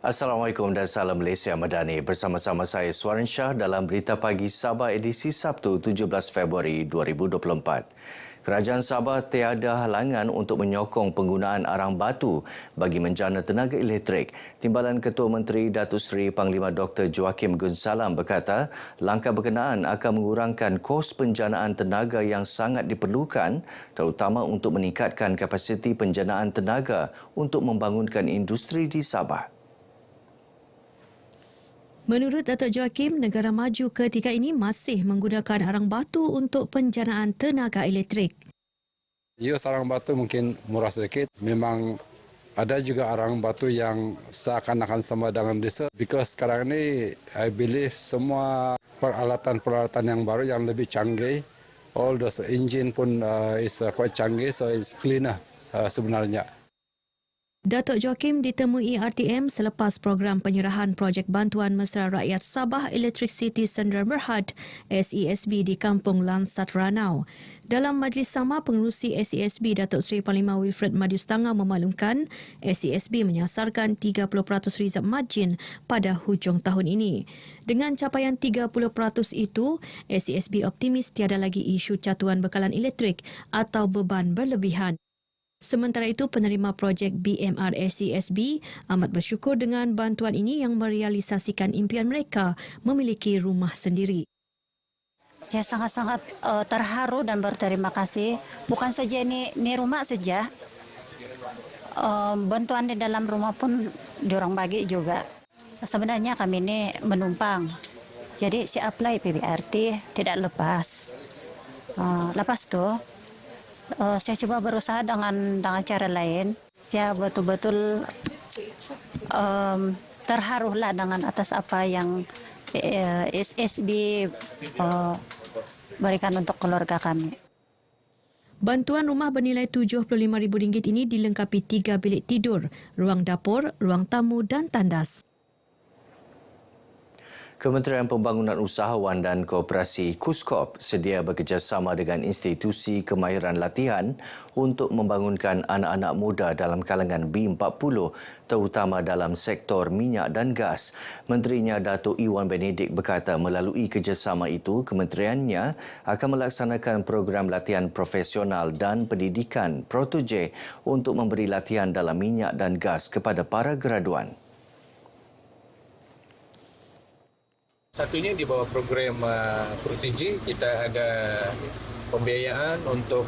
Assalamualaikum dan salam Malaysia Madani. Bersama-sama saya Suaran Shah dalam Berita Pagi Sabah edisi Sabtu 17 Februari 2024. Kerajaan Sabah tiada halangan untuk menyokong penggunaan arang batu bagi menjana tenaga elektrik. Timbalan Ketua Menteri Datuk Seri Panglima Dr. Joaquim Gunsalam berkata, langkah berkenaan akan mengurangkan kos penjanaan tenaga yang sangat diperlukan, terutama untuk meningkatkan kapasiti penjanaan tenaga untuk membangunkan industri di Sabah. Menurut Datuk Joaquim, negara maju ketiga ini masih menggunakan arang batu untuk penjanaan tenaga elektrik. Ya, arang batu mungkin murah sedikit. Memang ada juga arang batu yang seakan-akan sama dengan diesel. Because sekarang ini, I believe semua peralatan-peralatan yang baru yang lebih canggih, all those engine pun is quite canggih, so it's cleaner sebenarnya. Datuk Joaquim ditemui RTM selepas program penyerahan projek bantuan mesra rakyat Sabah Electricity Sdn Bhd SESB di Kampung Lansat Ranau. Dalam majlis sama, pengerusi SESB Datuk Seri Panglima Wilfred Madiustanga memaklumkan SESB menyasarkan 30% rizab margin pada hujung tahun ini. Dengan capaian 30% itu, SESB optimis tiada lagi isu catuan bekalan elektrik atau beban berlebihan. Sementara itu, penerima projek BMR SESB amat bersyukur dengan bantuan ini yang merealisasikan impian mereka memiliki rumah sendiri. Saya sangat-sangat terharu dan berterima kasih. Bukan saja ini rumah saja, bantuan di dalam rumah pun diorang bagi juga. Sebenarnya kami ini menumpang, jadi saya apply PBRT tidak lepas. Lepas tu, saya coba berusaha dengan cara lain. Saya betul-betul terharulah dengan atas apa yang SESB berikan untuk keluarga kami. Bantuan rumah bernilai RM75,000 ini dilengkapi 3 bilik tidur, ruang dapur, ruang tamu dan tandas. Kementerian Pembangunan Usahawan dan Koperasi KUSKOP sedia bekerjasama dengan institusi kemahiran latihan untuk membangunkan anak-anak muda dalam kalangan B40, terutama dalam sektor minyak dan gas. Menterinya Datuk Iwan Benedict berkata melalui kerjasama itu, kementeriannya akan melaksanakan program latihan profesional dan pendidikan Protoje untuk memberi latihan dalam minyak dan gas kepada para graduan. Satunya di bawah program Protege, kita ada pembiayaan untuk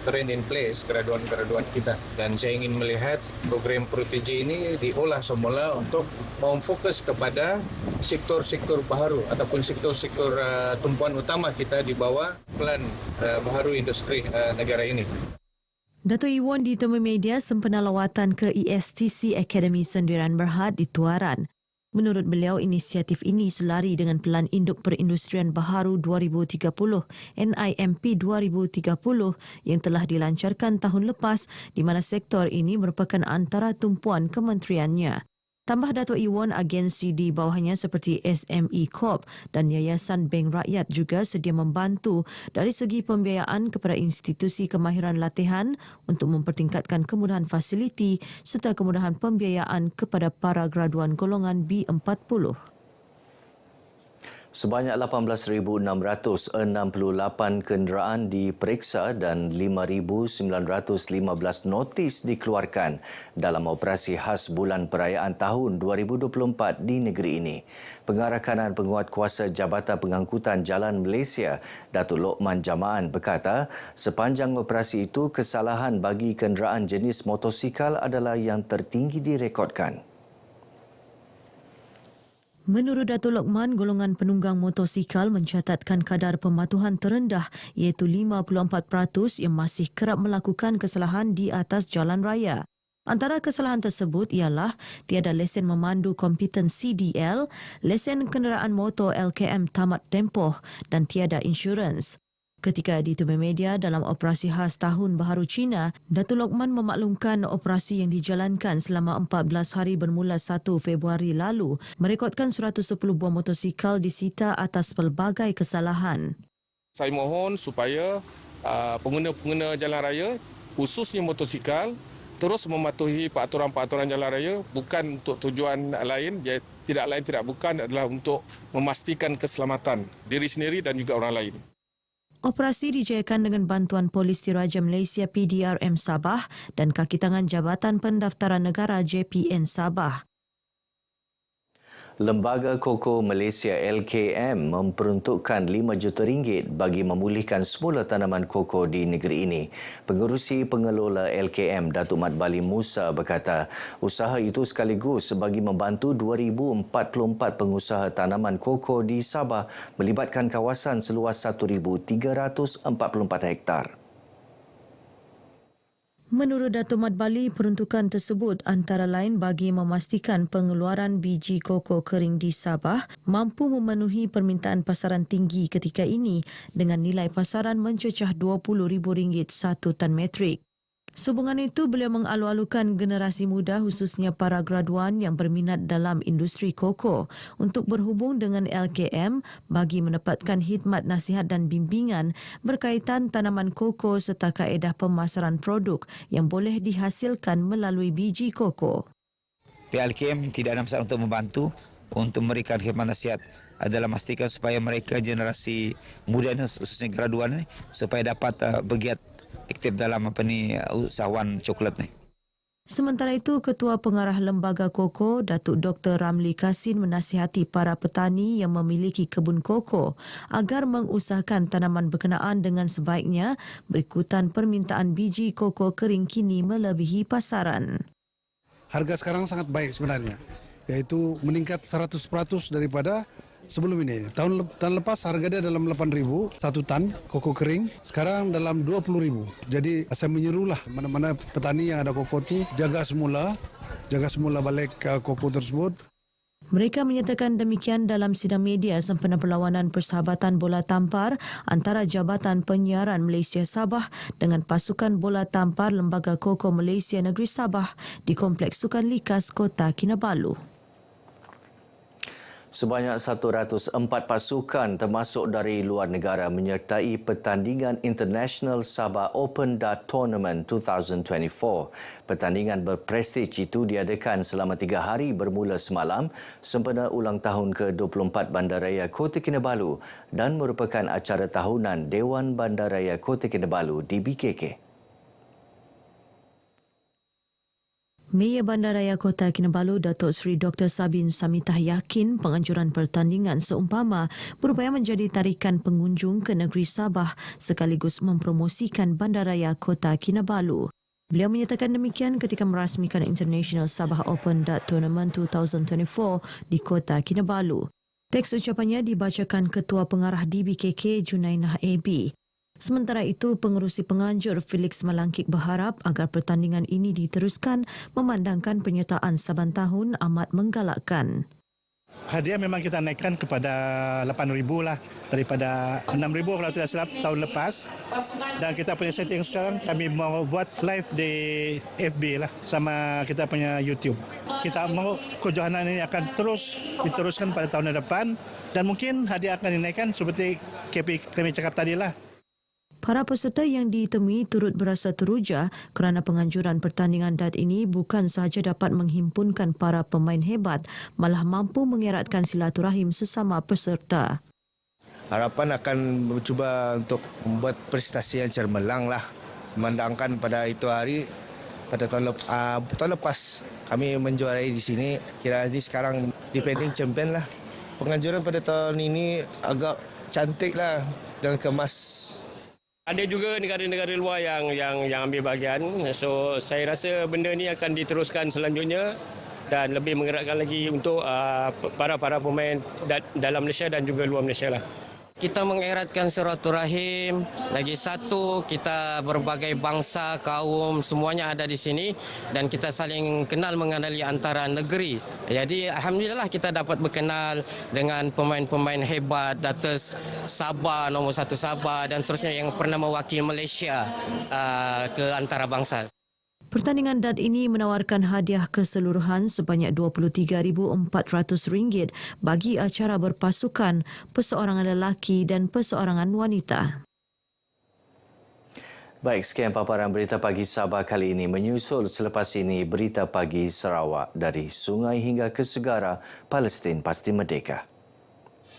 train in place graduan-graduan kita. Dan saya ingin melihat program Protege ini diolah semula untuk memfokus kepada sektor-sektor baharu ataupun sektor-sektor tumpuan utama kita di bawah plan baharu industri negara ini. Datuk Iwan ditemui media sempena lawatan ke ESTC Academy Sdn Bhd di Tuaran. Menurut beliau, inisiatif ini selari dengan Pelan Induk Perindustrian Baharu 2030 NIMP 2030 yang telah dilancarkan tahun lepas, di mana sektor ini merupakan antara tumpuan kementeriannya. Tambah Datuk Iwan, agensi di bawahnya seperti SME Corp dan Yayasan Bank Rakyat juga sedia membantu dari segi pembiayaan kepada institusi kemahiran latihan untuk mempertingkatkan kemudahan fasiliti serta kemudahan pembiayaan kepada para graduan golongan B40. Sebanyak 18,668 kenderaan diperiksa dan 5,915 notis dikeluarkan dalam operasi khas bulan perayaan tahun 2024 di negeri ini. Pengarah kanan Penguatkuasa Jabatan Pengangkutan Jalan Malaysia, Datuk Lokman Jamaan berkata, sepanjang operasi itu kesalahan bagi kenderaan jenis motosikal adalah yang tertinggi direkodkan. Menurut Datuk Lokman, golongan penunggang motosikal mencatatkan kadar pematuhan terendah iaitu 54% yang masih kerap melakukan kesalahan di atas jalan raya. Antara kesalahan tersebut ialah tiada lesen memandu kompeten CDL, lesen kenderaan motor LKM tamat tempoh dan tiada insurans. Ketika ditemui media dalam operasi khas Tahun Baharu Cina, Datuk Lokman memaklumkan operasi yang dijalankan selama 14 hari bermula 1 Februari lalu merekodkan 110 buah motosikal disita atas pelbagai kesalahan. Saya mohon supaya pengguna-pengguna jalan raya, khususnya motosikal, terus mematuhi peraturan-peraturan jalan raya bukan untuk tujuan lain, tidak bukan adalah untuk memastikan keselamatan diri sendiri dan juga orang lain. Operasi dijayakan dengan bantuan Polis Diraja Malaysia PDRM Sabah dan kaki tangan Jabatan Pendaftaran Negara JPN Sabah. Lembaga Koko Malaysia LKM memperuntukkan RM5 juta bagi memulihkan semula tanaman koko di negeri ini. Pengerusi pengelola LKM, Datuk Mat Bali Musa berkata, usaha itu sekaligus bagi membantu 2,044 pengusaha tanaman koko di Sabah melibatkan kawasan seluas 1,344 hektar. Menurut Datuk Mat Bali, peruntukan tersebut antara lain bagi memastikan pengeluaran biji koko kering di Sabah mampu memenuhi permintaan pasaran tinggi ketika ini dengan nilai pasaran mencecah RM20,000 satu tan metrik. Sehubungan itu, beliau mengalu-alukan generasi muda khususnya para graduan yang berminat dalam industri koko untuk berhubung dengan LKM bagi mendapatkan khidmat nasihat dan bimbingan berkaitan tanaman koko serta kaedah pemasaran produk yang boleh dihasilkan melalui biji koko. PLKM tidak ada masalah untuk membantu untuk memberikan khidmat nasihat adalah memastikan supaya mereka generasi muda ini khususnya graduan ini supaya dapat bergiat aktif dalam usahawan coklat ni. Sementara itu, Ketua Pengarah Lembaga Koko, Datuk Dr. Ramli Kasin menasihati para petani yang memiliki kebun koko agar mengusahakan tanaman berkenaan dengan sebaiknya berikutan permintaan biji koko kering kini melebihi pasaran. Harga sekarang sangat baik sebenarnya, iaitu meningkat 100% daripada sebelum ini. Tahun lepas harga dia dalam 8,000 satu tan koko kering, sekarang dalam 20,000. Jadi saya menyerulah mana-mana petani yang ada koko tu jaga semula balik koko tersebut. Mereka menyatakan demikian dalam sidang media sempena perlawanan Persahabatan Bola Tampar antara Jabatan Penyiaran Malaysia Sabah dengan Pasukan Bola Tampar Lembaga Koko Malaysia Negeri Sabah di Kompleks Sukan Likas Kota Kinabalu. Sebanyak 104 pasukan termasuk dari luar negara menyertai pertandingan International Sabah Open Dart Tournament 2024. Pertandingan berprestij itu diadakan selama 3 hari bermula semalam sempena ulang tahun ke-24 Bandaraya Kota Kinabalu dan merupakan acara tahunan Dewan Bandaraya Kota Kinabalu DBKK. Meya Bandaraya Kota Kinabalu Datuk Seri Dr. Sabin Samitah yakin penganjuran pertandingan seumpama berupaya menjadi tarikan pengunjung ke negeri Sabah sekaligus mempromosikan Bandaraya Kota Kinabalu. Beliau menyatakan demikian ketika merasmikan International Sabah Open Dart Tournament 2024 di Kota Kinabalu. Teks ucapannya dibacakan Ketua Pengarah DBKK Junainah AB. Sementara itu, pengerusi penganjur Felix Malangkik berharap agar pertandingan ini diteruskan memandangkan penyertaan saban tahun amat menggalakkan. Hadiah memang kita naikkan kepada 8,000 lah daripada 6,000 kalau tidak silap tahun lepas. Dan kita punya setting sekarang kami mau buat live di FB lah sama kita punya YouTube. Kita mau kejohanan ini akan terus diteruskan pada tahun depan dan mungkin hadiah akan dinaikkan seperti kami cakap tadi lah. Para peserta yang ditemui turut berasa teruja kerana penganjuran pertandingan dart ini bukan sahaja dapat menghimpunkan para pemain hebat, malah mampu mengeratkan silaturahim sesama peserta. Harapan akan mencuba untuk membuat prestasi yang cemerlang lah. Memandangkan pada itu hari, pada tahun lepas kami menjuarai di sini, kira ini sekarang defending champion lah. Penganjuran pada tahun ini agak cantik lah dan kemas. Ada juga negara-negara luar yang ambil bahagian. So saya rasa benda ni akan diteruskan selanjutnya dan lebih menggerakkan lagi untuk para pemain dalam Malaysia dan juga luar Malaysia lah. Kita mengeratkan silaturahim, lagi satu kita berbagai bangsa, kaum, semuanya ada di sini dan kita saling kenal mengenali antara negeri. Jadi alhamdulillah kita dapat berkenal dengan pemain-pemain hebat Datus Sabah, nombor 1 Sabah dan seterusnya yang pernah mewakili Malaysia ke antarabangsa. Pertandingan dart ini menawarkan hadiah keseluruhan sebanyak RM23,400 bagi acara berpasukan, perseorangan lelaki dan perseorangan wanita. Baik, sekian paparan Berita Pagi Sabah kali ini. Menyusul selepas ini Berita Pagi Sarawak dari sungai hingga ke segara, Palestin pasti merdeka.